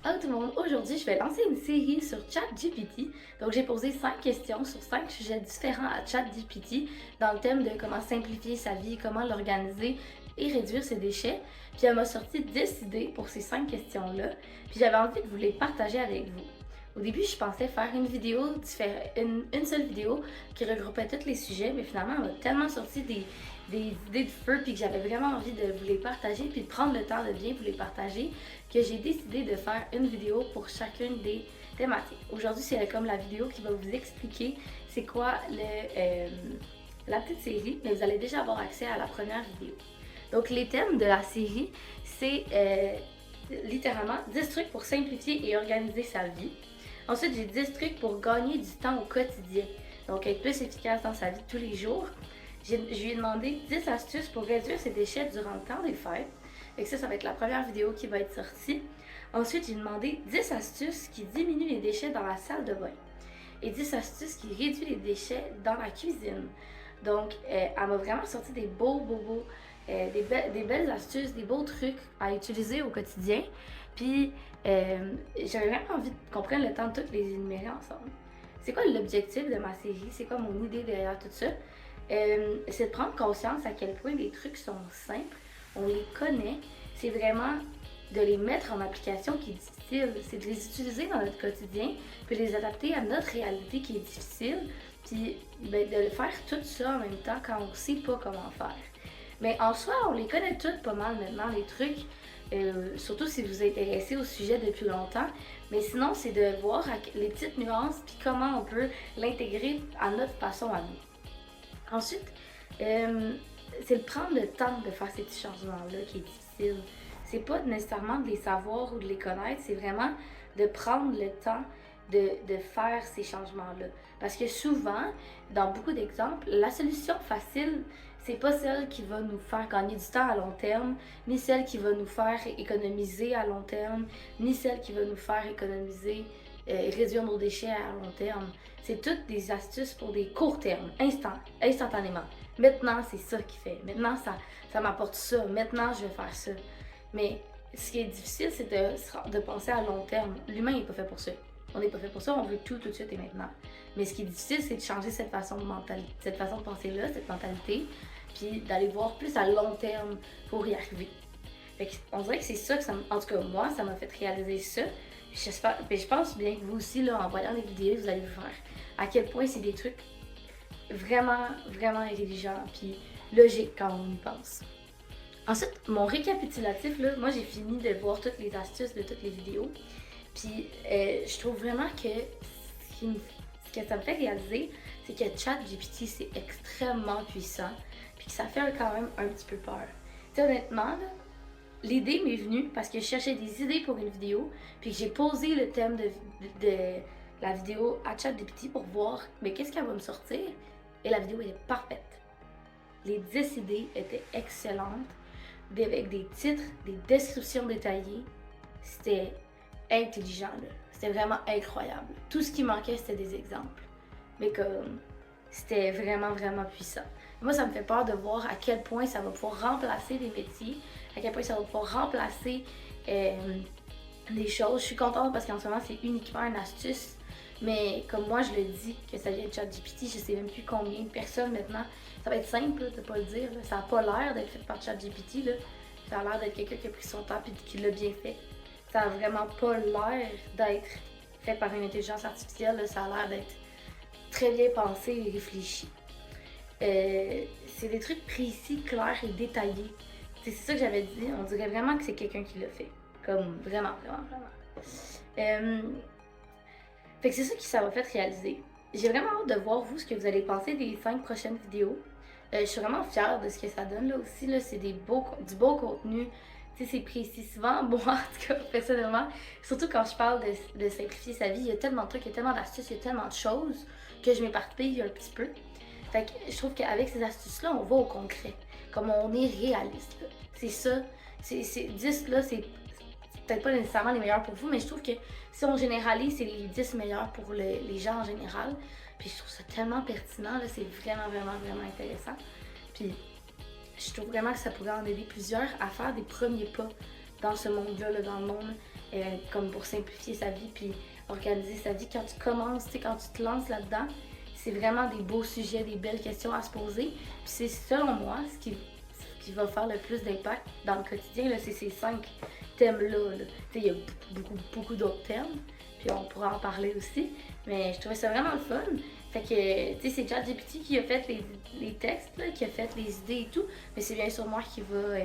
Allô tout le monde, aujourd'hui je vais lancer une série sur ChatGPT. Donc j'ai posé 5 questions sur 5 sujets différents à ChatGPT dans le thème de comment simplifier sa vie, comment l'organiser et réduire ses déchets. Puis elle m'a sorti 10 idées pour ces 5 questions-là. Puis j'avais envie de vous les partager avec vous. Au début, je pensais faire une seule vidéo qui regroupait tous les sujets, mais finalement, elle m'a tellement sorti des idées de feu, puis que j'avais vraiment envie de vous les partager, puis de prendre le temps de bien vous les partager, que j'ai décidé de faire une vidéo pour chacune des thématiques. Aujourd'hui, c'est comme la vidéo qui va vous expliquer c'est quoi la petite série, mais vous allez déjà avoir accès à la première vidéo. Donc, les thèmes de la série, c'est littéralement 10 trucs pour simplifier et organiser sa vie. Ensuite, j'ai 10 trucs pour gagner du temps au quotidien, donc être plus efficace dans sa vie de tous les jours. Je lui ai demandé 10 astuces pour réduire ses déchets durant le temps des fêtes. Et ça va être la première vidéo qui va être sortie. Ensuite, j'ai demandé 10 astuces qui diminuent les déchets dans la salle de bain et 10 astuces qui réduisent les déchets dans la cuisine. Donc, elle m'a vraiment sorti des des belles astuces, des beaux trucs à utiliser au quotidien. Puis, j'avais vraiment envie qu'on prenne le temps de toutes les énumérer ensemble. C'est quoi l'objectif de ma série? C'est quoi mon idée derrière tout ça? C'est de prendre conscience à quel point les trucs sont simples, on les connaît. C'est vraiment de les mettre en application qui est difficile. C'est de les utiliser dans notre quotidien, puis les adapter à notre réalité qui est difficile, puis de le faire tout ça en même temps quand on ne sait pas comment faire. Mais en soi, on les connaît toutes pas mal maintenant, les trucs, surtout si vous êtes intéressé au sujet depuis longtemps. Mais sinon, c'est de voir les petites nuances, puis comment on peut l'intégrer à notre façon à nous. Ensuite, c'est de prendre le temps de faire ces petits changements-là qui est difficile. C'est pas nécessairement de les savoir ou de les connaître, c'est vraiment de prendre le temps de faire ces changements-là. Parce que souvent, dans beaucoup d'exemples, la solution facile, c'est pas celle qui va nous faire gagner du temps à long terme, ni celle qui va nous faire économiser à long terme, ni celle qui va nous faire économiser réduire nos déchets à long terme. C'est toutes des astuces pour des courts termes, instantanément. Maintenant, c'est ça qui fait. Maintenant, ça m'apporte ça. Maintenant, je vais faire ça. Mais ce qui est difficile, c'est de penser à long terme. L'humain n'est pas fait pour ça. On n'est pas fait pour ça, on veut tout de suite et maintenant. Mais ce qui est difficile, c'est de changer cette façon de penser-là, cette mentalité, puis d'aller voir plus à long terme pour y arriver. On dirait que c'est ça que en tout cas, moi, ça m'a fait réaliser ça. Je pense bien que vous aussi, là, en voyant les vidéos, vous allez vous faire à quel point c'est des trucs vraiment, vraiment intelligents puis logiques quand on y pense. Ensuite, mon récapitulatif, là, moi j'ai fini de voir toutes les astuces de toutes les vidéos. Puis je trouve vraiment que ce que ça me fait réaliser, c'est que ChatGPT, c'est extrêmement puissant. Puis que ça fait quand même un petit peu peur. Tu sais, honnêtement, là, l'idée m'est venue parce que je cherchais des idées pour une vidéo, puis que j'ai posé le thème de la vidéo à ChatGPT pour voir mais qu'est-ce qu'elle va me sortir. Et la vidéo était parfaite. Les 10 idées étaient excellentes, avec des titres, des descriptions détaillées. C'était intelligent, là. C'était vraiment incroyable. Tout ce qui manquait, c'était des exemples. Mais comme, c'était vraiment, vraiment puissant. Moi, ça me fait peur de voir à quel point ça va pouvoir remplacer des métiers, à quel point ça va pouvoir remplacer des choses. Je suis contente parce qu'en ce moment, c'est uniquement une astuce. Mais comme moi, je le dis, que ça vient de ChatGPT, je sais même plus combien de personnes maintenant. Ça va être simple là, de pas le dire. Là. Ça n'a pas l'air d'être fait par ChatGPT. Là. Ça a l'air d'être quelqu'un qui a pris son temps et qui l'a bien fait. Ça n'a vraiment pas l'air d'être fait par une intelligence artificielle. Là. Ça a l'air d'être très bien pensé et réfléchi. C'est des trucs précis, clairs et détaillés. C'est ça que j'avais dit. On dirait vraiment que c'est quelqu'un qui l'a fait. Comme vraiment, vraiment, vraiment. Fait que c'est ça qui ça m'a fait réaliser. J'ai vraiment hâte de voir vous ce que vous allez penser des 5 prochaines vidéos. Je suis vraiment fière de ce que ça donne là aussi. Là, c'est du beau contenu. Tu sais, c'est précis. Souvent, moi en tout cas, personnellement, surtout quand je parle de simplifier sa vie, il y a tellement de trucs, il y a tellement d'astuces, il y a tellement de choses que je m'éparpille un petit peu. Fait que je trouve qu'avec ces astuces-là, on va au concret. Comme on est réaliste. Là. C'est ça. Ces 10 là, c'est peut-être pas nécessairement les meilleurs pour vous, mais je trouve que si on généralise, c'est les 10 meilleurs pour les gens en général. Puis je trouve ça tellement pertinent, là, c'est vraiment, vraiment, vraiment intéressant. Puis je trouve vraiment que ça pourrait en aider plusieurs à faire des premiers pas dans ce monde-là, là, dans le monde comme pour simplifier sa vie puis organiser sa vie. Quand tu commences, tu sais, quand tu te lances là-dedans, c'est vraiment des beaux sujets, des belles questions à se poser. Puis c'est selon moi ce qui va faire le plus d'impact dans le quotidien, là, c'est ces 5 thèmes-là. Là. Tu sais, il y a beaucoup d'autres thèmes, puis on pourra en parler aussi. Mais je trouvais ça vraiment le fun. Fait que, tu sais, c'est ChatGPT qui a fait les textes, là, qui a fait les idées et tout, mais c'est bien sûr moi qui va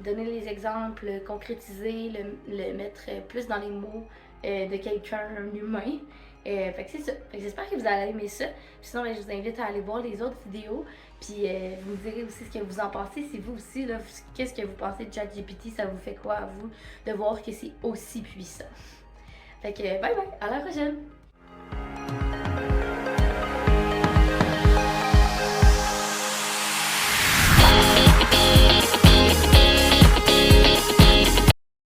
donner les exemples, concrétiser, le mettre plus dans les mots de quelqu'un, un humain. Fait que c'est ça. Fait que j'espère que vous allez aimer ça. Puis sinon, ben, je vous invite à aller voir les autres vidéos. Puis vous me direz aussi ce que vous en pensez. Si vous aussi, là, qu'est-ce que vous pensez de ChatGPT, ça vous fait quoi à vous de voir que c'est aussi puissant. Fait que bye bye, à la prochaine!